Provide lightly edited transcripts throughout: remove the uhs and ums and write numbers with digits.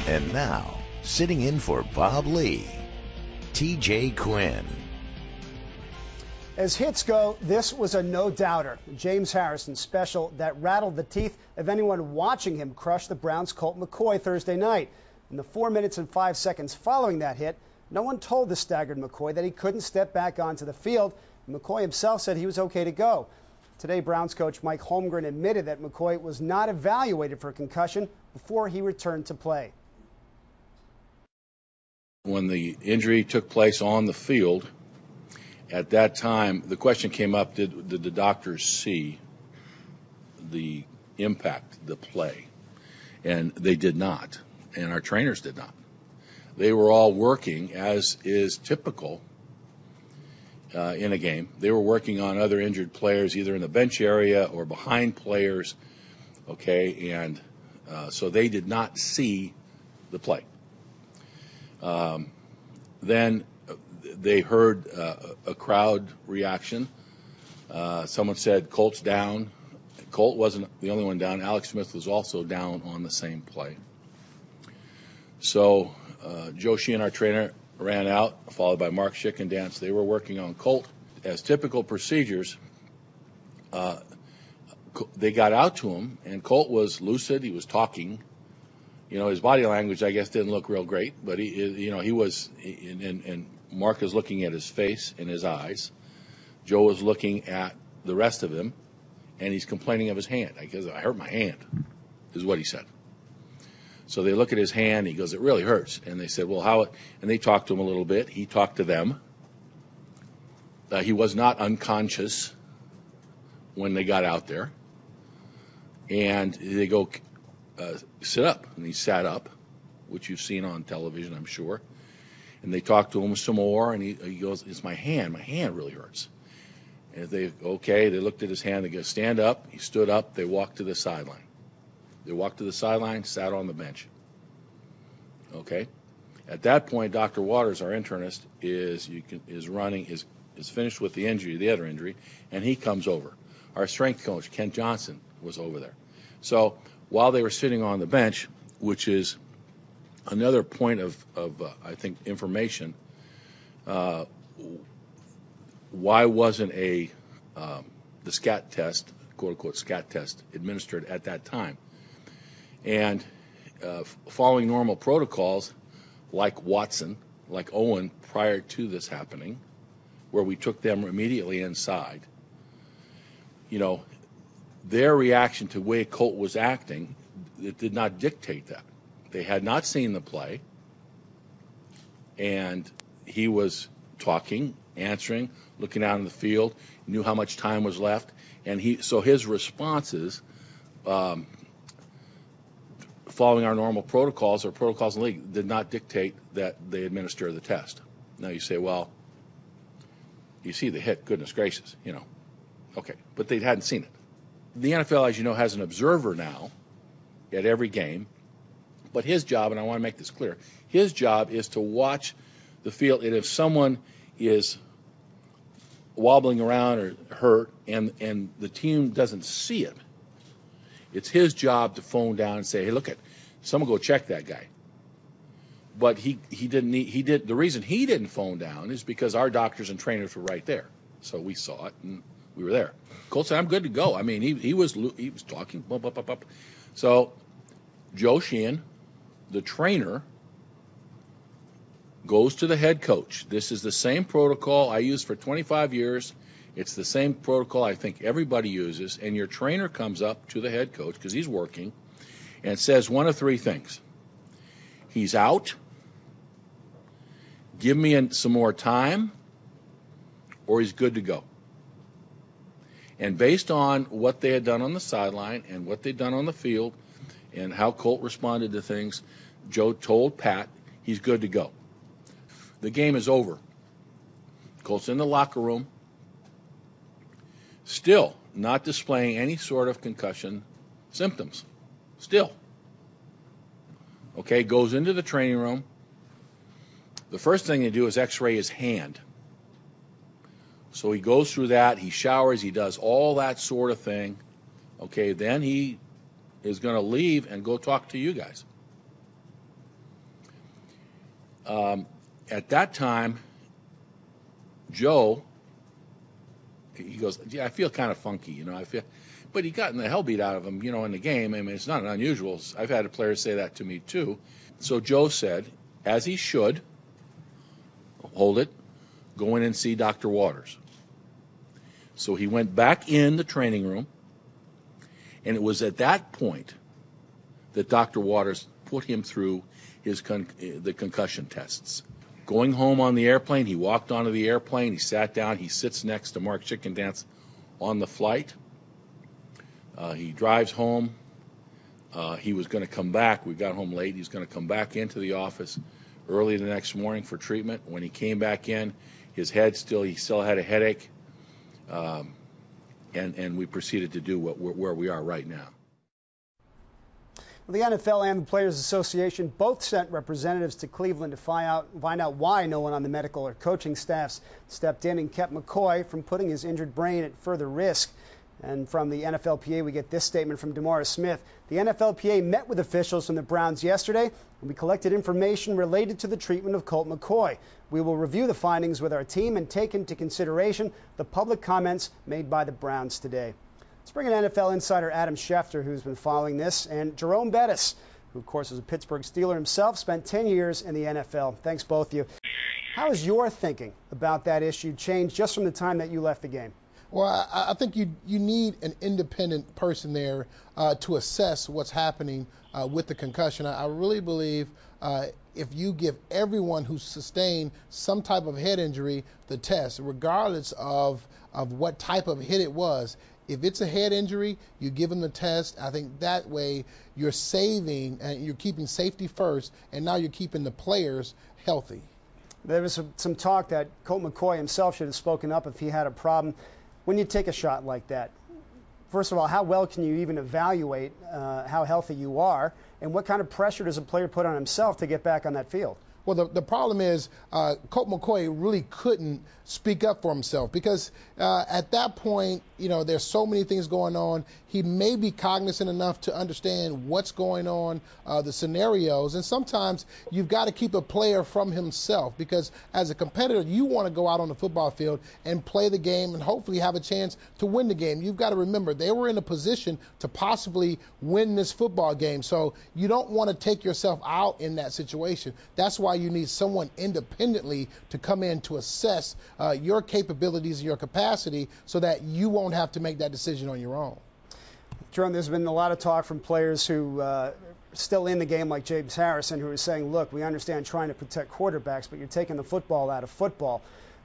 And now, sitting in for Bob Lee, T.J. Quinn. As hits go, this was a no-doubter. James Harrison special that rattled the teeth of anyone watching him crush the Browns' Colt McCoy Thursday night. In the 4 minutes and 5 seconds following that hit, no one told the staggered McCoy that he couldn't step back onto the field. McCoy himself said he was okay to go. Today, Browns coach Mike Holmgren admitted that McCoy was not evaluated for concussion before he returned to play. When the injury took place on the field, at that time, the question came up, did the doctors see the impact, the play? And they did not, and our trainers did not. They were all working, as is typical in a game. They were working on other injured players, either in the bench area or behind players, okay, and so they did not see the play. Then they heard a crowd reaction. Someone said, Colt's down. Colt wasn't the only one down. Alex Smith was also down on the same play. So Joe Sheehan, our trainer, ran out, followed by Mark Schickendance. They were working on Colt. As typical procedures, they got out to him, and Colt was lucid. He was talking. You know, his body language, I guess, didn't look real great, but he was, and Mark is looking at his face and his eyes. Joe was looking at the rest of him, and he's complaining of his hand. I guess, I hurt my hand, is what he said. So they look at his hand. He goes, it really hurts. And they said, well, how? And they talked to him a little bit. He talked to them. He was not unconscious when they got out there. And they go, sit up. And he sat up, which you've seen on television, I'm sure. And they talked to him some more, and he goes, it's my hand. My hand really hurts. And they looked at his hand. They go, stand up. He stood up. They walked to the sideline. They walked to the sideline, sat on the bench. Okay? At that point, Dr. Waters, our internist, is finished with the injury, the other injury, and he comes over. Our strength coach, Kent Johnson, was over there. So while they were sitting on the bench, which is another point of I think, information, why wasn't the SCAT test, quote-unquote SCAT test, administered at that time? And following normal protocols, like Watson, like Owen, prior to this happening, where we took them immediately inside, you know, their reaction to the way Colt was acting, it did not dictate that. They had not seen the play, and he was talking, answering, looking out in the field, knew how much time was left, and so his responses, following our normal protocols or protocols in the league, did not dictate that they administer the test. Now you say, well, you see the hit, goodness gracious, you know. Okay, but they hadn't seen it. The NFL, as you know, has an observer now at every game, but his job, and I want to make this clear, his job is to watch the field, and if someone is wobbling around or hurt and the team doesn't see it, it's his job to phone down and say, hey, look, someone go check that guy. But the reason he didn't phone down is because our doctors and trainers were right there. So we saw it and we were there. Colt said, I'm good to go. I mean, he was talking, bump, bump, bump, bump. So Joe Sheehan, the trainer, goes to the head coach. This is the same protocol I used for 25 years. It's the same protocol I think everybody uses. And your trainer comes up to the head coach, because he's working, and says one of three things. He's out, give me some more time, or he's good to go. And based on what they had done on the sideline and what they'd done on the field and how Colt responded to things, Joe told Pat he's good to go. The game is over. Colt's in the locker room, still not displaying any sort of concussion symptoms. Still. Okay, goes into the training room. The first thing they do is x-ray his hand. So he goes through that, he showers, he does all that sort of thing. Okay, then he is going to leave and go talk to you guys. At that time, Joe, he goes, yeah, I feel kind of funky, but he got the hell beat out of him, in the game. I mean, it's not unusual. I've had players say that to me too. So Joe said, as he should, hold it, go in and see Dr. Waters. So he went back in the training room, and it was at that point that Dr. Waters put him through the concussion tests. Going home on the airplane, he walked onto the airplane, he sat down, he sits next to Mark Chickendance on the flight. He drives home. He was going to come back. We got home late. He was going to come back into the office early the next morning for treatment. When he came back in, he still had a headache, and we proceeded to do where we are right now. Well, the NFL and the Players Association both sent representatives to Cleveland to find out why no one on the medical or coaching staffs stepped in and kept McCoy from putting his injured brain at further risk. And from the NFLPA, we get this statement from DeMaurice Smith. The NFLPA met with officials from the Browns yesterday, and we collected information related to the treatment of Colt McCoy. We will review the findings with our team and take into consideration the public comments made by the Browns today. Let's bring in NFL insider Adam Schefter, who's been following this, and Jerome Bettis, who, of course, is a Pittsburgh Steeler himself, spent 10 years in the NFL. Thanks, both of you. How has your thinking about that issue changed just from the time that you left the game? Well, I think you need an independent person there to assess what's happening with the concussion. I really believe if you give everyone who's sustained some type of head injury the test, regardless of what type of hit it was, if it's a head injury, you give them the test. I think that way you're saving and you're keeping safety first, and now you're keeping the players healthy. There was some talk that Colt McCoy himself should have spoken up if he had a problem. When you take a shot like that, first of all, how well can you even evaluate how healthy you are, and what kind of pressure does a player put on himself to get back on that field? Well, the problem is Colt McCoy really couldn't speak up for himself because at that point, there's so many things going on. He may be cognizant enough to understand what's going on, the scenarios, and sometimes you've got to keep a player from himself because as a competitor, you want to go out on the football field and play the game and hopefully have a chance to win the game. You've got to remember they were in a position to possibly win this football game, so you don't want to take yourself out in that situation. That's why you need someone independently to come in to assess your capabilities and your capacity so that you won't have to make that decision on your own. Jerome, there's been a lot of talk from players who are still in the game like James Harrison who are saying, look, we understand trying to protect quarterbacks, but you're taking the football out of football.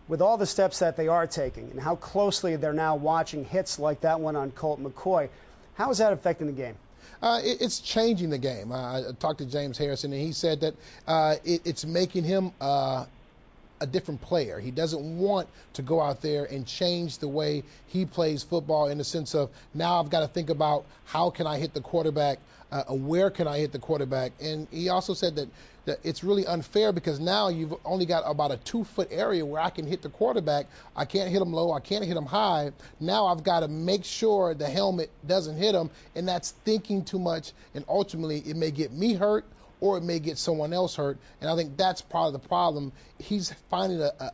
With all the steps that they are taking and how closely they're now watching hits like that one on Colt McCoy, how is that affecting the game? It's changing the game. I talked to James Harrison, and he said that it's making him a different player. He doesn't want to go out there and change the way he plays football in the sense of now I've got to think about how can I hit the quarterback, where can I hit the quarterback. And he also said that it's really unfair because now you've only got about a 2-foot area where I can hit the quarterback. I can't hit him low. I can't hit him high. Now I've got to make sure the helmet doesn't hit him, and that's thinking too much, and ultimately it may get me hurt or it may get someone else hurt, and I think that's part of the problem. He's finding a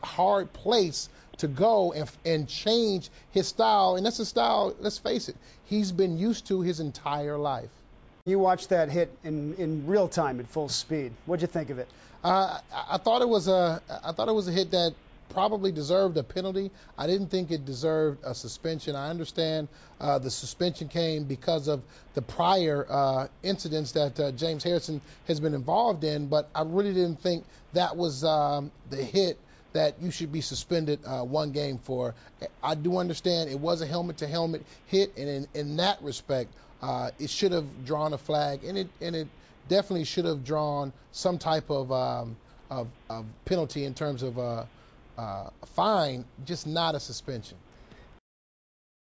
hard place to go and change his style, and that's a style, let's face it, he's been used to his entire life. You watched that hit in real time at full speed. What'd you think of it? I thought it was a hit that probably deserved a penalty. I didn't think it deserved a suspension. I understand the suspension came because of the prior incidents that James Harrison has been involved in, but I really didn't think that was the hit that you should be suspended 1 game for. I do understand it was a helmet-to-helmet hit, and in that respect, it should have drawn a flag, and it definitely should have drawn some type of penalty in terms of a fine, just not a suspension.